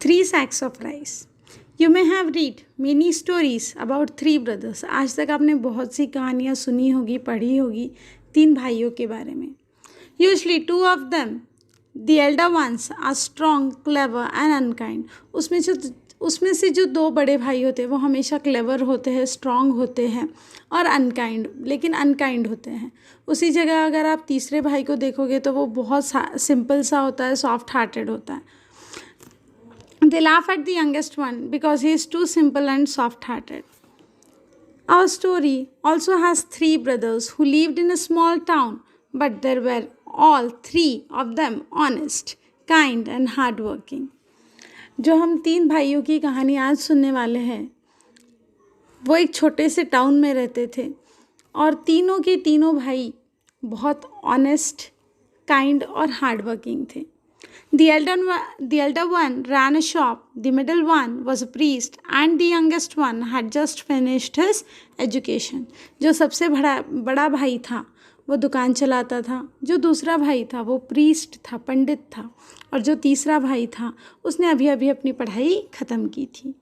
3 sacks of rice. You may have read many stories about 3 brothers. आज तक आपने बहुत सी कहानियाँ सुनी होगी, पढ़ी होगी 3 भाइयों के बारे में. Usually 2 of them, the elder ones, are strong, clever and unkind. उसमें से जो 2 बड़े भाई होते हैं वो हमेशा क्लेवर होते हैं, स्ट्रॉन्ग होते हैं और लेकिन अनकाइंड होते हैं. उसी जगह अगर आप तीसरे भाई को देखोगे तो वो बहुत सिंपल सा होता है, सॉफ्ट हार्टेड होता है. They laugh at the youngest one because he is too simple and soft-hearted. Our story also has 3 brothers who lived in a small town, but there were all 3 of them honest, kind and hardworking. जो हम 3 भाइयों की कहानी आज सुनने वाले हैं वो एक छोटे से टाउन में रहते थे और तीनों के तीनों भाई बहुत ऑनेस्ट, काइंड और हार्डवर्किंग थे. The elder one ran a shop, the middle one was a priest, and the youngest one had just finished his education. जो सबसे बड़ा भाई था वो दुकान चलाता था, जो दूसरा भाई था वो प्रीस्ट था, पंडित था, और जो तीसरा भाई था उसने अभी अभी अपनी पढ़ाई ख़त्म की थी.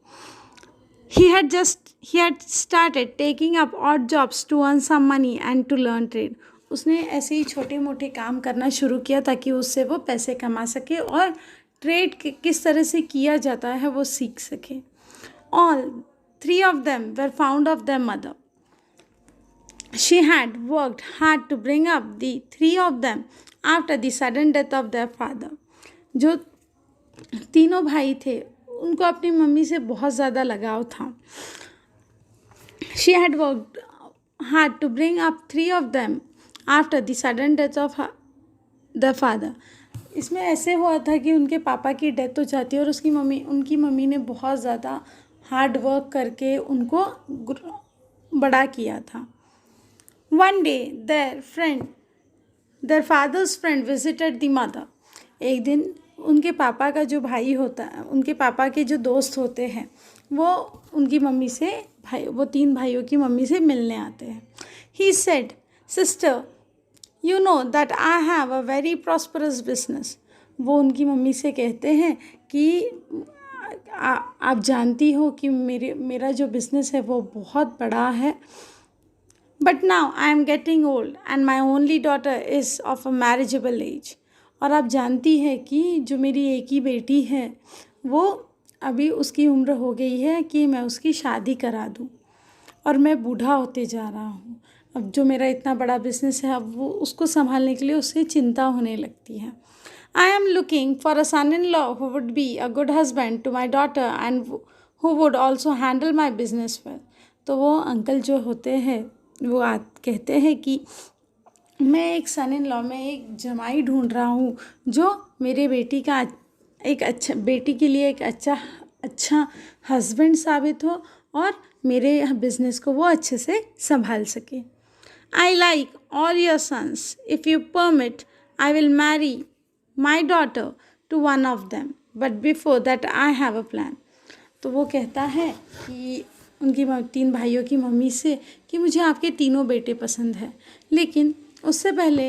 He had started taking up odd jobs to earn some money and to learn trade. उसने ऐसे ही छोटे मोटे काम करना शुरू किया ताकि उससे वो पैसे कमा सके और ट्रेड किस तरह से किया जाता है वो सीख सके. All 3 of them were fond of their mother. She had worked hard to bring up the 3 of them after the sudden death of their father. जो तीनों भाई थे उनको अपनी मम्मी से बहुत ज़्यादा लगाव था. She had worked hard to bring up 3 of them after the sudden death of the father. इसमें ऐसे हुआ था कि उनके पापा की डेथ हो जाती है और उनकी मम्मी ने बहुत ज़्यादा हार्ड वर्क करके उनको बड़ा किया था. One day their father's friend visited the mother. एक दिन उनके पापा का जो भाई होता है, उनके पापा के जो दोस्त होते हैं वो उनकी मम्मी से वो 3 भाइयों की मम्मी से मिलने आते हैं. He said, sister, you know that I have a very prosperous business. वो उनकी मम्मी से कहते हैं कि आप जानती हो कि मेरा जो बिज़नेस है वो बहुत बड़ा है. But now I am getting old and my only daughter is of a marriageable age. और आप जानती है कि जो मेरी एक ही बेटी है वो अभी उसकी उम्र हो गई है कि मैं उसकी शादी करा दूँ और मैं बूढ़ा होते जा रहा हूँ. अब जो मेरा इतना बड़ा बिज़नेस है अब वो उसको संभालने के लिए उससे चिंता होने लगती है. I am looking for a son in law who would be a good husband to my daughter and who would also handle my business well. तो वो अंकल जो होते हैं वो कहते हैं कि मैं एक सन इन लॉ में एक जमाई ढूंढ रहा हूँ जो मेरे बेटी के लिए एक अच्छा हस्बैंड साबित हो और मेरे बिज़नेस को वो अच्छे से संभाल सके. I like all your sons. If you permit, I will marry my daughter to one of them. But before that, I have a plan. तो वो कहता है कि उनकी 3 भाइयों की मम्मी से कि मुझे आपके तीनों बेटे पसंद है, लेकिन उससे पहले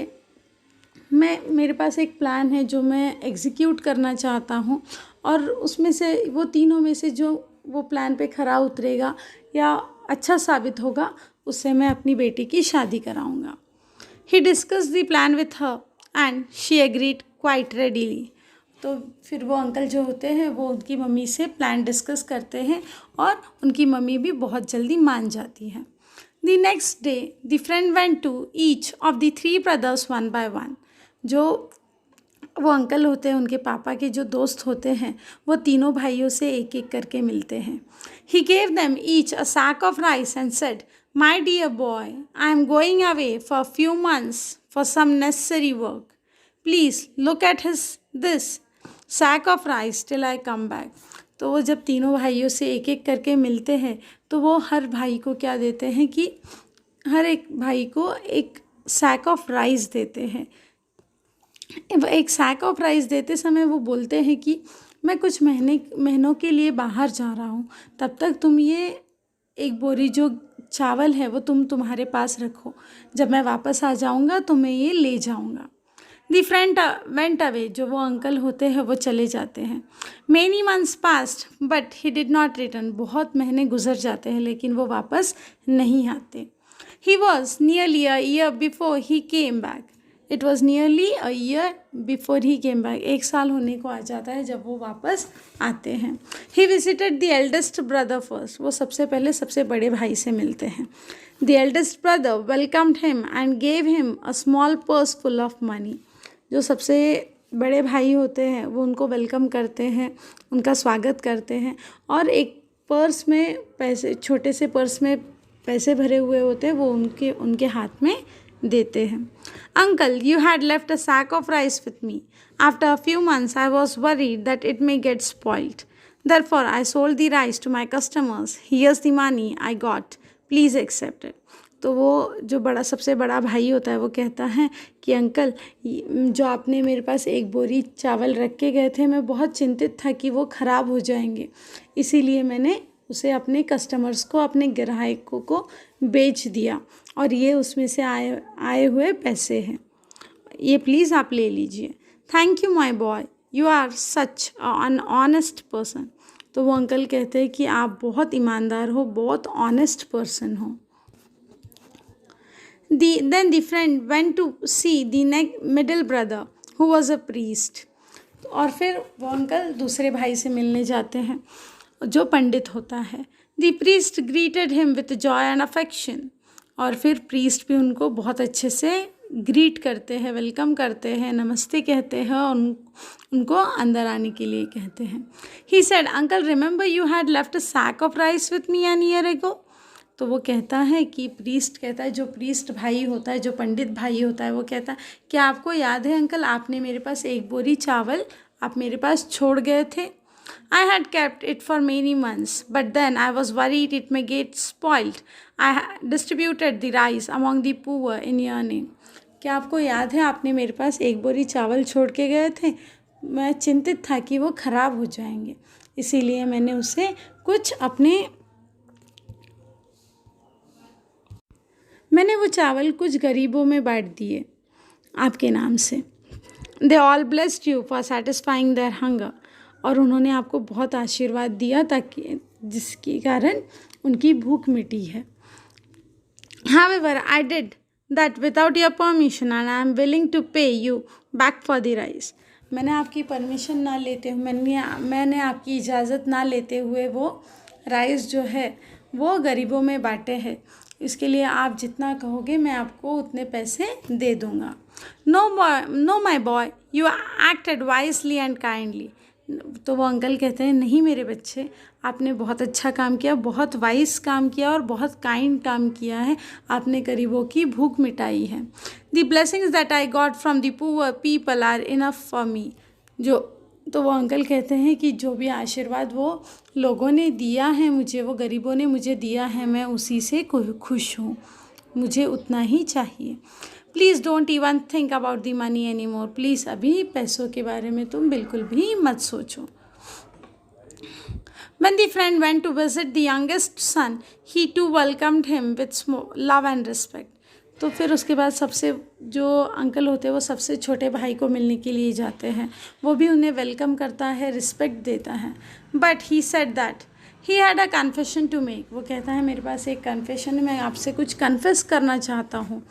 मेरे पास एक प्लान है जो मैं एग्जीक्यूट करना चाहता हूँ और उसमें से वो तीनों में से जो वो प्लान पे खरा उतरेगा या अच्छा साबित होगा उससे मैं अपनी बेटी की शादी कराऊंगा. He discuss the plan with her and she agreed quite readily. तो फिर वो अंकल जो होते हैं वो उनकी मम्मी से प्लान डिस्कस करते हैं और उनकी मम्मी भी बहुत जल्दी मान जाती है. The next day the friend went to each of the 3 brothers one by one. जो वो अंकल होते हैं उनके पापा के जो दोस्त होते हैं वो तीनों भाइयों से एक एक करके मिलते हैं. He gave them each a sack of rice and said, My dear boy, I am going away for a few months for some necessary work. Please look at this sack of rice till I come back. तो वो जब तीनों भाइयों से एक एक करके मिलते हैं तो वो हर भाई को क्या देते हैं कि हर एक भाई को एक सैक ऑफ राइस देते हैं. एक सैक ऑफ राइस देते समय वो बोलते हैं कि मैं कुछ महीनों के लिए बाहर जा रहा हूँ, तब तक तुम ये एक बोरी जो चावल है वो तुम्हारे पास रखो, जब मैं वापस आ जाऊँगा तो मैं ये ले जाऊँगा. दी फ्रेंड वेंट अवे, जो वो अंकल होते हैं वो चले जाते हैं। Many months past but he did not return, बहुत महीने गुजर जाते हैं लेकिन वो वापस नहीं आते। He was nearly a year before he came back, it was nearly a year before he came back, 1 साल होने को आ जाता है जब वो वापस आते हैं। He visited the eldest brother first, वो सबसे पहले सबसे बड़े भाई से मिलते हैं। The eldest brother welcomed him and gave him a small purse full of money, जो सबसे बड़े भाई होते हैं वो उनको वेलकम करते हैं, उनका स्वागत करते हैं और एक पर्स में पैसे, छोटे से पर्स में पैसे भरे हुए होते हैं, वो उनके हाथ में देते हैं। Uncle, you had left a sack of rice with me, after a few months I was worried that it may get spoiled, therefore I sold the rice to my customers, here's the money I got, please accept it. तो वो जो सबसे बड़ा भाई होता है वो कहता है कि अंकल, जो आपने मेरे पास एक बोरी चावल रख के गए थे, मैं बहुत चिंतित था कि वो ख़राब हो जाएंगे, इसीलिए मैंने उसे अपने कस्टमर्स को, अपने ग्राहकों को बेच दिया और ये उसमें से आए हुए पैसे हैं, ये प्लीज़ आप ले लीजिए। Thank you my boy, you are such an honest person. तो वो अंकल कहते हैं कि आप बहुत ईमानदार हो, बहुत ऑनेस्ट पर्सन हो। Then the friend went to see the middle brother who was a priest. और फिर वो अंकल दूसरे भाई से मिलने जाते हैं जो पंडित होता है। The priest greeted him with joy and affection. और फिर प्रीस्ट भी उनको बहुत अच्छे से ग्रीट करते हैं, वेलकम करते हैं, नमस्ते कहते हैं और उनको अंदर आने के लिए कहते हैं। He said, Uncle, remember you had left a sack of rice with me an year ago? तो वो कहता है कि प्रीस्ट कहता है, जो प्रीस्ट भाई होता है, जो पंडित भाई होता है, वो कहता है क्या आपको याद है अंकल, आपने मेरे पास एक बोरी चावल आप मेरे पास छोड़ गए थे। I had kept it for many months but then I was worried it may get spoiled, I distributed the rice among the poor in your name. क्या आपको याद है आपने मेरे पास एक बोरी चावल छोड़ के गए थे, मैं चिंतित था कि वो ख़राब हो जाएंगे, इसीलिए मैंने उसे मैंने वो चावल कुछ गरीबों में बांट दिए आपके नाम से। They all blessed you for satisfying their hunger, और उन्होंने आपको बहुत आशीर्वाद दिया ताकि जिसके कारण उनकी भूख मिटी है। However I did that without your permission and I am willing to pay you back for the rice. मैंने आपकी परमिशन ना लेते हुए, मैंने आपकी इजाज़त ना लेते हुए वो राइस जो है वो गरीबों में बांटे हैं, इसके लिए आप जितना कहोगे मैं आपको उतने पैसे दे दूँगा। Know my boy, you acted wisely and kindly. तो वो अंकल कहते हैं नहीं मेरे बच्चे, आपने बहुत अच्छा काम किया, बहुत वाइज काम किया और बहुत काइंड काम किया है, आपने गरीबों की भूख मिटाई है। The blessings that I got from the poor people are enough for me. तो वो अंकल कहते हैं कि जो भी आशीर्वाद वो लोगों ने दिया है मुझे, वो गरीबों ने मुझे दिया है, मैं उसी से खुश हूँ, मुझे उतना ही चाहिए। Please don't even think about the money any more, please अभी पैसों के बारे में तुम बिल्कुल भी मत सोचो। When the friend went to visit the youngest son, he too welcomed him with love and respect. तो फिर उसके बाद सबसे जो अंकल होते हैं वो सबसे छोटे भाई को मिलने के लिए जाते हैं, वो भी उन्हें वेलकम करता है, रिस्पेक्ट देता है। But he said that he had a confession to make, वो कहता है मेरे पास एक कन्फेशन है, मैं आपसे कुछ कन्फेस करना चाहता हूँ।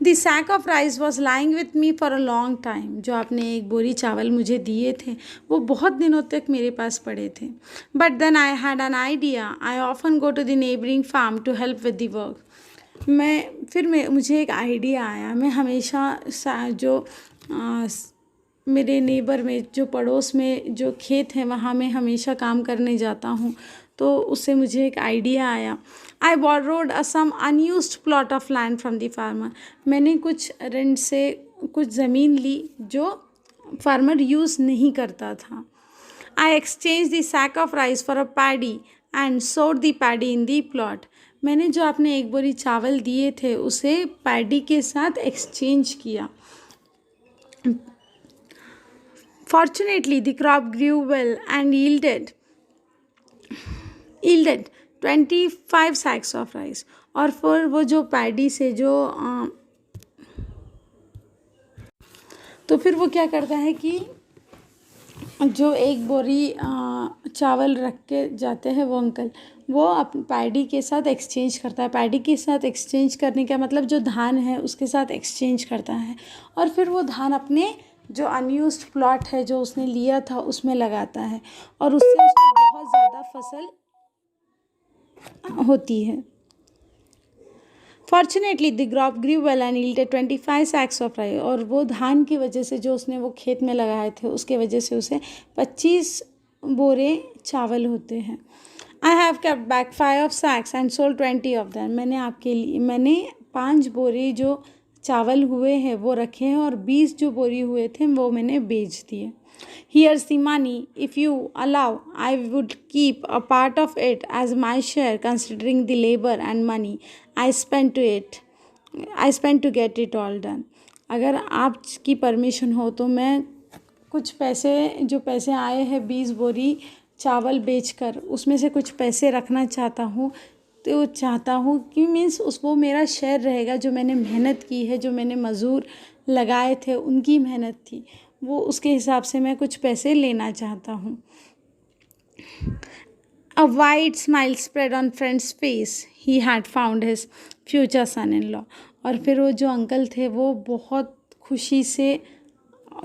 The sack of rice was lying with me for a long time, जो आपने एक बोरी चावल मुझे दिए थे वो बहुत दिनों तक मेरे पास पड़े थे। But then I had an idea, I often go to the neighbouring farm to help with the work. मुझे एक आइडिया आया, मैं हमेशा मेरे नेबर में, जो पड़ोस में जो खेत है वहाँ मैं हमेशा काम करने जाता हूँ, तो उससे मुझे एक आइडिया आया। I borrowed some unused plot of land from the farmer, मैंने कुछ रेंट से कुछ ज़मीन ली जो फार्मर यूज़ नहीं करता था। I exchange the sack of rice for a paddy and sowed the paddy in the plot, मैंने जो आपने एक बोरी चावल दिए थे उसे पैडी के साथ एक्सचेंज किया। Fortunately, the crop grew well and yielded 25 sacks of rice. और फिर वो जो पैडी से जो तो फिर वो क्या करता है कि जो एक बोरी चावल रख के जाते हैं वो अंकल, वो पैडी के साथ एक्सचेंज करता है। पैडी के साथ एक्सचेंज करने का मतलब जो धान है उसके साथ एक्सचेंज करता है, और फिर वो धान अपने जो अनयूज्ड प्लॉट है जो उसने लिया था उसमें लगाता है, और उससे उसको बहुत ज़्यादा फसल होती है। Fortunately the crop grew well and yielded 25 sacks of rice. और वो धान की वजह से जो उसने वो खेत में लगाए थे उसके वजह से उसे 25 बोरे चावल होते हैं। I have kept back 5 sacks and sold 20 of them। मैंने 5 बोरे जो चावल हुए हैं वो रखे हैं, और 20 जो बोरी हुए थे वो मैंने बेच दिए। Here's the money. If you allow, I would keep a part of it as my share, considering the labor and money I spent to get it all done। अगर आपकी परमिशन हो तो मैं कुछ पैसे, जो पैसे आए हैं 20 बोरी चावल बेचकर, उसमें से कुछ पैसे रखना चाहता हूँ। तो चाहता हूँ कि मीन्स वो मेरा शेयर रहेगा, जो मैंने मेहनत की है, जो मैंने मज़दूर लगाए थे उनकी मेहनत थी, वो उसके हिसाब से मैं कुछ पैसे लेना चाहता हूँ। A wide smile spread on friend's face. He had found his future son-in-law। और फिर वो जो अंकल थे वो बहुत खुशी से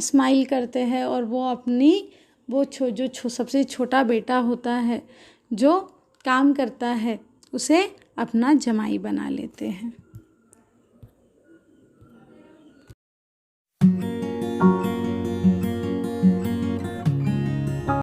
स्माइल करते हैं, और वो अपनी सबसे छोटा बेटा होता है जो काम करता है उसे अपना जमाई बना लेते हैं।